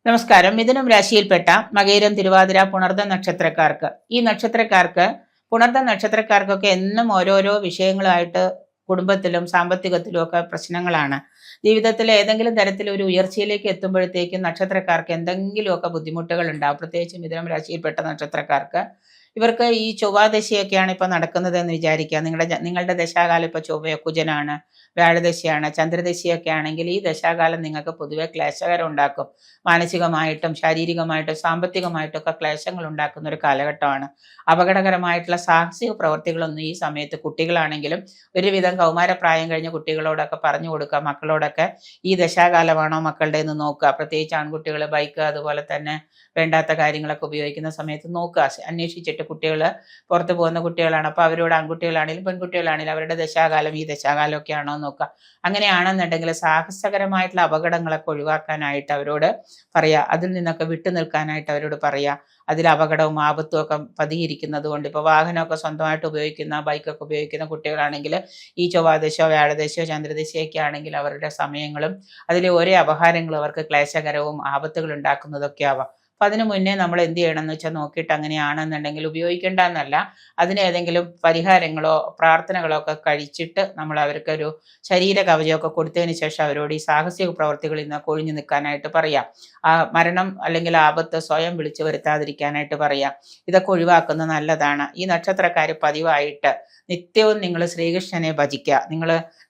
നമസ്കാരം. മിഥുനം രാശിയിൽപ്പെട്ട മകയിരം, തിരുവാതിര, പുണർദം നക്ഷത്രക്കാർക്ക് പുണർദം നക്ഷത്രക്കാർക്കൊക്കെ എന്നും ഓരോരോ വിഷയങ്ങളായിട്ട് കുടുംബത്തിലും സാമ്പത്തികത്തിലും ഒക്കെ പ്രശ്നങ്ങളാണ്. ജീവിതത്തിൽ ഏതെങ്കിലും തരത്തിൽ ഒരു ഉയർച്ചയിലേക്ക് എത്തുമ്പോഴത്തേക്കും നക്ഷത്രക്കാർക്ക് എന്തെങ്കിലുമൊക്കെ ബുദ്ധിമുട്ടുകൾ ഉണ്ടാവും. പ്രത്യേകിച്ച് മിഥുനം രാശിയിൽപ്പെട്ട നക്ഷത്രക്കാർക്ക് ഇവർക്ക് ഈ ചൊവ്വാദശയൊക്കെയാണ് ഇപ്പൊ നടക്കുന്നത് എന്ന് വിചാരിക്കുക. നിങ്ങളുടെ ദശാകാലം ഇപ്പൊ ചൊവ്വയോ കുജനാണ്, വ്യാഴദശയാണ്, ചന്ദ്രദശയൊക്കെ ആണെങ്കിൽ ഈ ദശാകാലം നിങ്ങൾക്ക് പൊതുവെ ക്ലേശകരം ഉണ്ടാക്കും. മാനസികമായിട്ടും ശാരീരികമായിട്ടും സാമ്പത്തികമായിട്ടും ഒക്കെ ക്ലേശങ്ങൾ ഉണ്ടാക്കുന്ന ഒരു കാലഘട്ടമാണ്. അപകടകരമായിട്ടുള്ള സാഹസിക പ്രവർത്തികളൊന്നും ഈ സമയത്ത് കുട്ടികളാണെങ്കിലും ഒരുവിധം കൗമാരപ്രായം കഴിഞ്ഞ കുട്ടികളോടൊക്കെ പറഞ്ഞു കൊടുക്കുക. മക്കളോടൊക്കെ ഈ ദശാകാലമാണോ മക്കളുടെ എന്ന് നോക്കുക. പ്രത്യേകിച്ച് ആൺകുട്ടികൾ ബൈക്ക് അതുപോലെ തന്നെ വേണ്ടാത്ത കാര്യങ്ങളൊക്കെ ഉപയോഗിക്കുന്ന സമയത്ത് നോക്കുക, അന്വേഷിച്ചിട്ട്. കുട്ടികൾ പുറത്ത് പോകുന്ന കുട്ടികളാണ്, അപ്പോൾ അവരോട് ആൺകുട്ടികളാണെങ്കിലും പെൺകുട്ടികളാണെങ്കിലും അവരുടെ ദശാകാലം ഈ ദശാകാലം ഒക്കെ ആണോ നോക്കുക. അങ്ങനെയാണെന്നുണ്ടെങ്കിൽ സാഹസകരമായിട്ടുള്ള അപകടങ്ങളൊക്കെ ഒഴിവാക്കാനായിട്ട് അവരോട് പറയാ, അതിൽ നിന്നൊക്കെ വിട്ടു നിൽക്കാനായിട്ട് അവരോട് പറയാ. അതിൽ അപകടവും ആപത്തും ഒക്കെ പതിയിരിക്കുന്നത് കൊണ്ട് ഇപ്പോൾ വാഹനമൊക്കെ സ്വന്തമായിട്ട് ഉപയോഗിക്കുന്ന ബൈക്കൊക്കെ ഉപയോഗിക്കുന്ന കുട്ടികളാണെങ്കിൽ ഈ ചൊവ്വാദശയോ വ്യാഴദശയോ ചന്ദ്രദശയൊക്കെ ആണെങ്കിൽ അവരുടെ സമയങ്ങളും അതിലെ ഓരോ അപഹാരങ്ങളും അവർക്ക് ക്ലേശകരവും ആപത്തുകൾ ഉണ്ടാക്കുന്നതൊക്കെ ആവാം. അപ്പം അതിനു മുന്നേ നമ്മൾ എന്ത് ചെയ്യണമെന്ന് വെച്ചാൽ നോക്കിയിട്ട് അങ്ങനെയാണെന്നുണ്ടെങ്കിൽ ഉപയോഗിക്കേണ്ട എന്നല്ല, അതിന് ഏതെങ്കിലും പരിഹാരങ്ങളോ പ്രാർത്ഥനകളോ ഒക്കെ കഴിച്ചിട്ട് നമ്മൾ അവർക്കൊരു ശരീര കവചമൊക്കെ കൊടുത്തതിന് ശേഷം അവരോട് ഈ സാഹസിക പ്രവർത്തികളിൽ നിന്ന് കൊഴിഞ്ഞു നിൽക്കാനായിട്ട് പറയാം. ആ മരണം അല്ലെങ്കിൽ ആപത്ത് സ്വയം വിളിച്ചു വരുത്താതിരിക്കാനായിട്ട് പറയാം. ഇതൊക്കെ ഒഴിവാക്കുന്നത് നല്ലതാണ്. ഈ നക്ഷത്രക്കാർ പതിവായിട്ട് നിത്യവും നിങ്ങൾ ശ്രീകൃഷ്ണനെ ഭജിക്കുക.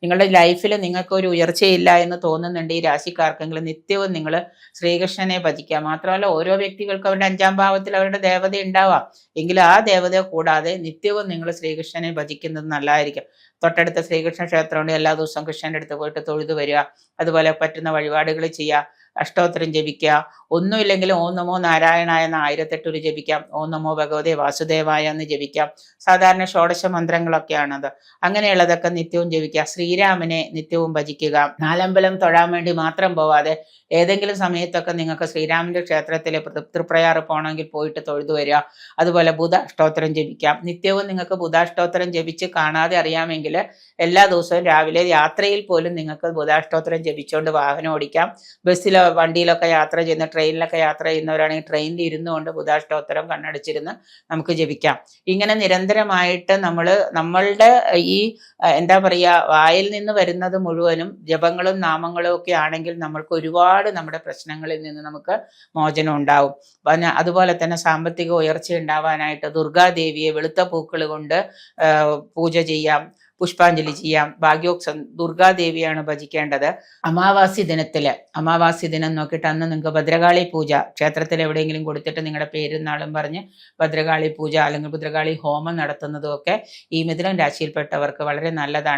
നിങ്ങളുടെ ലൈഫിൽ നിങ്ങൾക്ക് ഒരു ഉയർച്ചയില്ല എന്ന് തോന്നുന്നുണ്ട് ഈ രാശിക്കാർക്കെങ്കിലും നിത്യവും നിങ്ങൾ ശ്രീകൃഷ്ണനെ ഭജിക്കുക. മാത്രമല്ല ഓരോ വ്യക്തികൾക്കും അവരുടെ 5ാം ഭാവത്തിൽ അവരുടെ ദേവത ഉണ്ടാവാം. എങ്കിലും ആ ദേവതയെ കൂടാതെ നിത്യവും നിങ്ങൾ ശ്രീകൃഷ്ണനെ ഭജിക്കുന്നത് നല്ലതായിരിക്കും. തൊട്ടടുത്ത ശ്രീകൃഷ്ണ ക്ഷേത്രമുണ്ട്, എല്ലാ ദിവസവും കൃഷ്ണൻ്റെ അടുത്ത് പോയിട്ട് തൊഴുതു വരിക. അതുപോലെ പറ്റുന്ന വഴിപാടുകൾ ചെയ്യുക, അഷ്ടോത്തരം ജപിക്കുക. ഒന്നുമില്ലെങ്കിൽ ഓം നമോ നാരായണായ എന്ന 1008 ജപിക്കാം. ഓം നമോ ഭഗവതേ വാസുദേവായ എന്ന് ജപിക്കാം. സാധാരണ ഷോഡശ മന്ത്രങ്ങളൊക്കെയാണത്. അങ്ങനെയുള്ളതൊക്കെ നിത്യവും ജപിക്കുക. ശ്രീരാമനെ നിത്യവും ഭജിക്കുക. നാലമ്പലം തൊഴാൻ വേണ്ടി മാത്രം പോവാതെ ഏതെങ്കിലും സമയത്തൊക്കെ നിങ്ങൾക്ക് ശ്രീരാമന്റെ ക്ഷേത്രത്തിൽ തൃപ്രയാറ് പോകണമെങ്കിൽ പോയിട്ട് തൊഴുതു വരിക. അതുപോലെ ബുധ അഷ്ടോത്തരം ജപിക്കാം. നിത്യവും നിങ്ങൾക്ക് ബുധാഷ്ടോത്തരം ജപിച്ച് കാണാതെ അറിയാമെങ്കിൽ എല്ലാ ദിവസവും രാവിലെ യാത്രയിൽ പോലും നിങ്ങൾക്ക് ബുധാഷ്ടോത്തരം ജപിച്ചുകൊണ്ട് വാഹനം ഓടിക്കാം. ബസ്സിലോ വണ്ടിയിലൊക്കെ യാത്ര ചെയ്യുന്ന ട്രെയിനിലൊക്കെ യാത്ര ചെയ്യുന്നവരാണെങ്കിൽ ട്രെയിനിൽ ഇരുന്നുകൊണ്ട് ബുധാഷ്ടോത്തരം കണ്ണടച്ചിരുന്ന് നമുക്ക് ജപിക്കാം. ഇങ്ങനെ നിരന്തരമായിട്ട് നമ്മളുടെ ഈ എന്താ പറയുക, വായിൽ നിന്ന് വരുന്നത് മുഴുവനും ജപങ്ങളും നാമങ്ങളും ഒക്കെ ആണെങ്കിൽ നമ്മൾക്ക് ഒരുപാട് നമ്മുടെ പ്രശ്നങ്ങളിൽ നിന്ന് നമുക്ക് മോചനം ഉണ്ടാവും. അതുപോലെ തന്നെ സാമ്പത്തിക ഉയർച്ച ഉണ്ടാവാനായിട്ട് ദുർഗാദേവിയെ വെളുത്ത പൂക്കൾ കൊണ്ട് പൂജ ചെയ്യാം, പുഷ്പാഞ്ജലി ചെയ്യാം. ദുർഗാദേവിയാണ് ഭജിക്കേണ്ടത്. അമാവാസി ദിനം നോക്കിയിട്ട് അന്ന് നിങ്ങൾക്ക് ഭദ്രകാളി പൂജ ക്ഷേത്രത്തിൽ എവിടെയെങ്കിലും കൊടുത്തിട്ട് നിങ്ങളുടെ പേരും നാളും പറഞ്ഞ് ഭദ്രകാളി പൂജ അല്ലെങ്കിൽ ഭദ്രകാളി ഹോമം നടത്തുന്നതും ഒക്കെ ഈ മിഥുനം രാശിയിൽപ്പെട്ടവർക്ക് വളരെ നല്ലതാണ്.